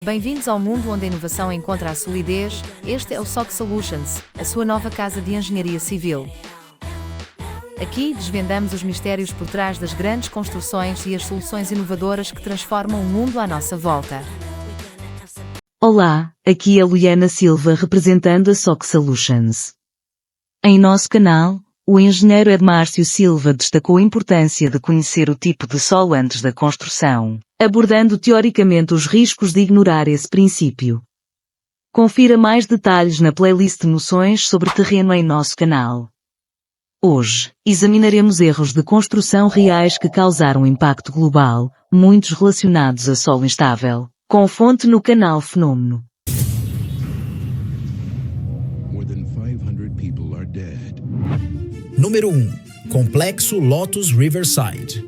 Bem-vindos ao mundo onde a inovação encontra a solidez. Este é o SOC Solutions, a sua nova casa de engenharia civil. Aqui desvendamos os mistérios por trás das grandes construções e as soluções inovadoras que transformam o mundo à nossa volta. Olá, aqui é Luiana Silva representando a SOC Solutions. Em nosso canal, o engenheiro Edmárcio Silva destacou a importância de conhecer o tipo de solo antes da construção, abordando teoricamente os riscos de ignorar esse princípio. Confira mais detalhes na playlist Noções sobre terreno em nosso canal. Hoje, examinaremos erros de construção reais que causaram impacto global, muitos relacionados a solo instável, com fonte no canal Fenômeno. Número 1. Complexo Lotus Riverside.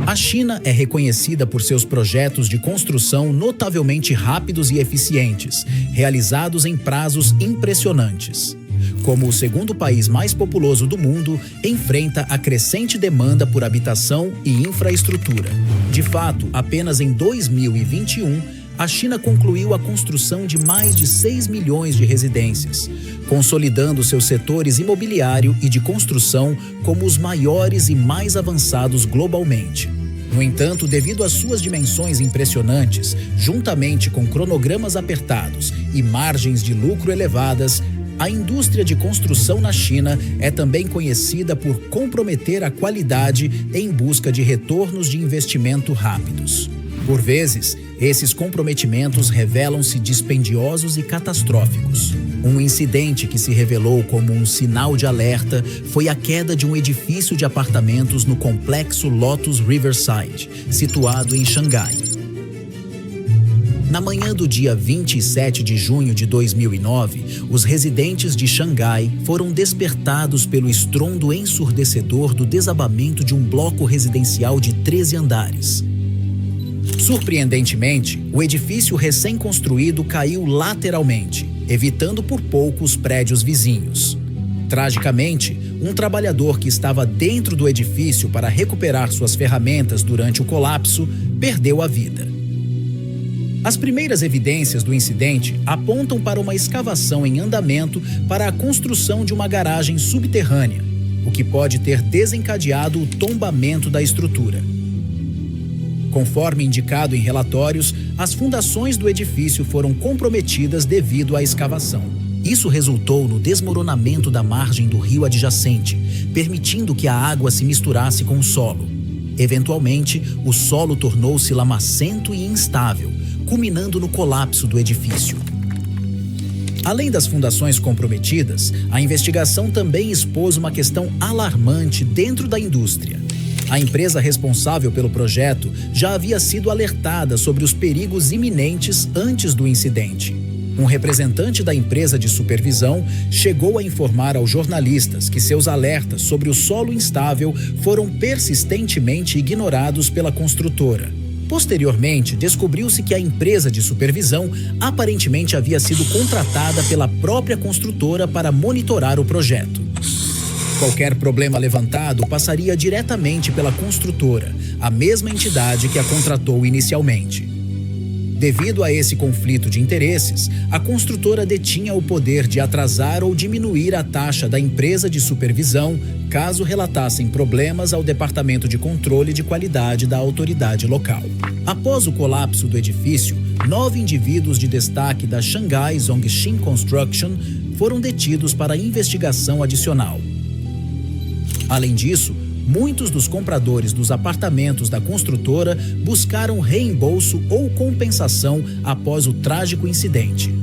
A China é reconhecida por seus projetos de construção notavelmente rápidos e eficientes, realizados em prazos impressionantes. Como o segundo país mais populoso do mundo, enfrenta a crescente demanda por habitação e infraestrutura. De fato, apenas em 2021, a China concluiu a construção de mais de 6 milhões de residências, consolidando seus setores imobiliário e de construção como os maiores e mais avançados globalmente. No entanto, devido às suas dimensões impressionantes, juntamente com cronogramas apertados e margens de lucro elevadas, a indústria de construção na China é também conhecida por comprometer a qualidade em busca de retornos de investimento rápidos. Por vezes, esses comprometimentos revelam-se dispendiosos e catastróficos. Um incidente que se revelou como um sinal de alerta foi a queda de um edifício de apartamentos no complexo Lotus Riverside, situado em Xangai. Na manhã do dia 27 de junho de 2009, os residentes de Xangai foram despertados pelo estrondo ensurdecedor do desabamento de um bloco residencial de 13 andares. Surpreendentemente, o edifício recém-construído caiu lateralmente, evitando por pouco os prédios vizinhos. Tragicamente, um trabalhador que estava dentro do edifício para recuperar suas ferramentas durante o colapso perdeu a vida. As primeiras evidências do incidente apontam para uma escavação em andamento para a construção de uma garagem subterrânea, o que pode ter desencadeado o tombamento da estrutura. Conforme indicado em relatórios, as fundações do edifício foram comprometidas devido à escavação. Isso resultou no desmoronamento da margem do rio adjacente, permitindo que a água se misturasse com o solo. Eventualmente, o solo tornou-se lamacento e instável, culminando no colapso do edifício. Além das fundações comprometidas, a investigação também expôs uma questão alarmante dentro da indústria. A empresa responsável pelo projeto já havia sido alertada sobre os perigos iminentes antes do incidente. Um representante da empresa de supervisão chegou a informar aos jornalistas que seus alertas sobre o solo instável foram persistentemente ignorados pela construtora. Posteriormente, descobriu-se que a empresa de supervisão aparentemente havia sido contratada pela própria construtora para monitorar o projeto. Qualquer problema levantado passaria diretamente pela construtora, a mesma entidade que a contratou inicialmente. Devido a esse conflito de interesses, a construtora detinha o poder de atrasar ou diminuir a taxa da empresa de supervisão, caso relatassem problemas ao Departamento de Controle de Qualidade da autoridade local. Após o colapso do edifício, 9 indivíduos de destaque da Shanghai Zhongxin Construction foram detidos para investigação adicional. Além disso, muitos dos compradores dos apartamentos da construtora buscaram reembolso ou compensação após o trágico incidente.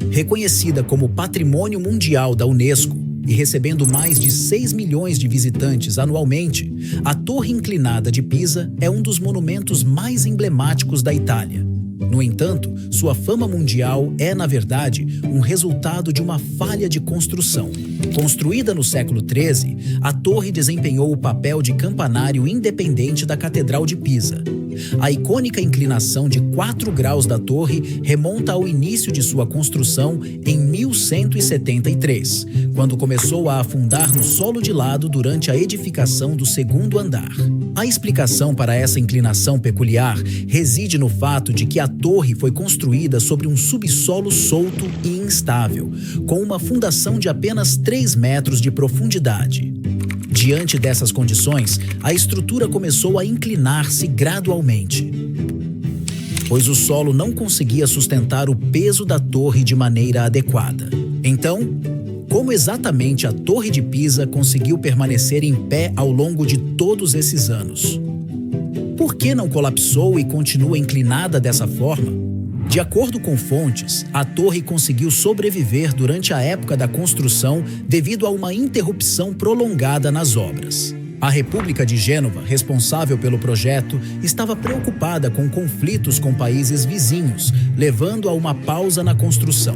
Reconhecida como Patrimônio Mundial da Unesco, e recebendo mais de 6 milhões de visitantes anualmente, a Torre Inclinada de Pisa é um dos monumentos mais emblemáticos da Itália. No entanto, sua fama mundial é, na verdade, um resultado de uma falha de construção. Construída no século XIII, a torre desempenhou o papel de campanário independente da Catedral de Pisa. A icônica inclinação de 4 graus da torre remonta ao início de sua construção em 1173, quando começou a afundar no solo de lado durante a edificação do segundo andar. A explicação para essa inclinação peculiar reside no fato de que a torre foi construída sobre um subsolo solto e instável, com uma fundação de apenas 3 metros de profundidade. Diante dessas condições, a estrutura começou a inclinar-se gradualmente, pois o solo não conseguia sustentar o peso da torre de maneira adequada. Então, como exatamente a Torre de Pisa conseguiu permanecer em pé ao longo de todos esses anos? Por que não colapsou e continua inclinada dessa forma? De acordo com fontes, a torre conseguiu sobreviver durante a época da construção devido a uma interrupção prolongada nas obras. A República de Gênova, responsável pelo projeto, estava preocupada com conflitos com países vizinhos, levando a uma pausa na construção.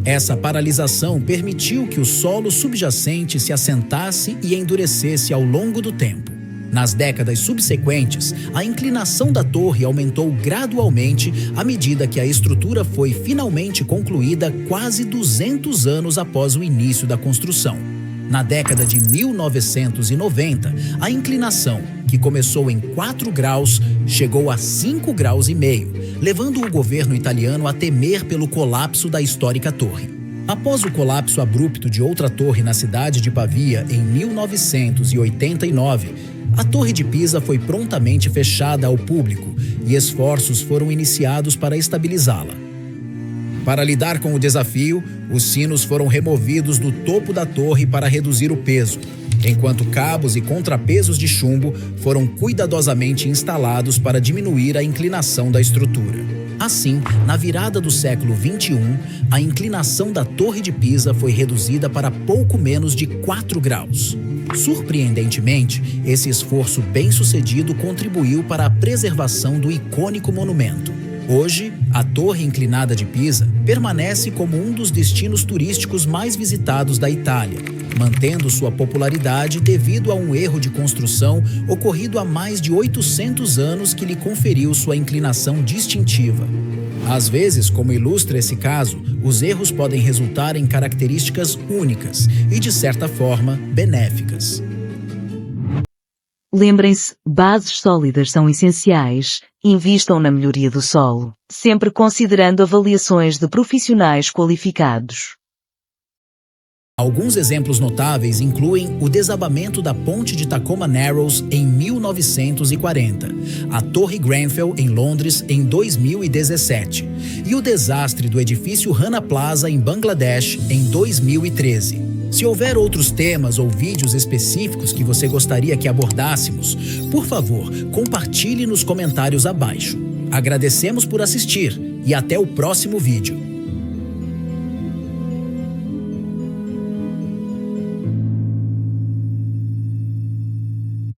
Essa paralisação permitiu que o solo subjacente se assentasse e endurecesse ao longo do tempo. Nas décadas subsequentes, a inclinação da torre aumentou gradualmente à medida que a estrutura foi finalmente concluída quase 200 anos após o início da construção. Na década de 1990, a inclinação, que começou em 4 graus, chegou a 5,5 graus, levando o governo italiano a temer pelo colapso da histórica torre. Após o colapso abrupto de outra torre na cidade de Pavia em 1989, a Torre de Pisa foi prontamente fechada ao público e esforços foram iniciados para estabilizá-la. Para lidar com o desafio, os sinos foram removidos do topo da torre para reduzir o peso, enquanto cabos e contrapesos de chumbo foram cuidadosamente instalados para diminuir a inclinação da estrutura. Assim, na virada do século XXI, a inclinação da Torre de Pisa foi reduzida para pouco menos de 4 graus. Surpreendentemente, esse esforço bem-sucedido contribuiu para a preservação do icônico monumento. Hoje, a Torre Inclinada de Pisa permanece como um dos destinos turísticos mais visitados da Itália, mantendo sua popularidade devido a um erro de construção ocorrido há mais de 800 anos que lhe conferiu sua inclinação distintiva. Às vezes, como ilustra esse caso, os erros podem resultar em características únicas e, de certa forma, benéficas. Lembrem-se, bases sólidas são essenciais. Invistam na melhoria do solo, sempre considerando avaliações de profissionais qualificados. Alguns exemplos notáveis incluem o desabamento da ponte de Tacoma Narrows em 1940, a Torre Grenfell em Londres em 2017 e o desastre do edifício Rana Plaza em Bangladesh em 2013. Se houver outros temas ou vídeos específicos que você gostaria que abordássemos, por favor, compartilhe nos comentários abaixo. Agradecemos por assistir e até o próximo vídeo.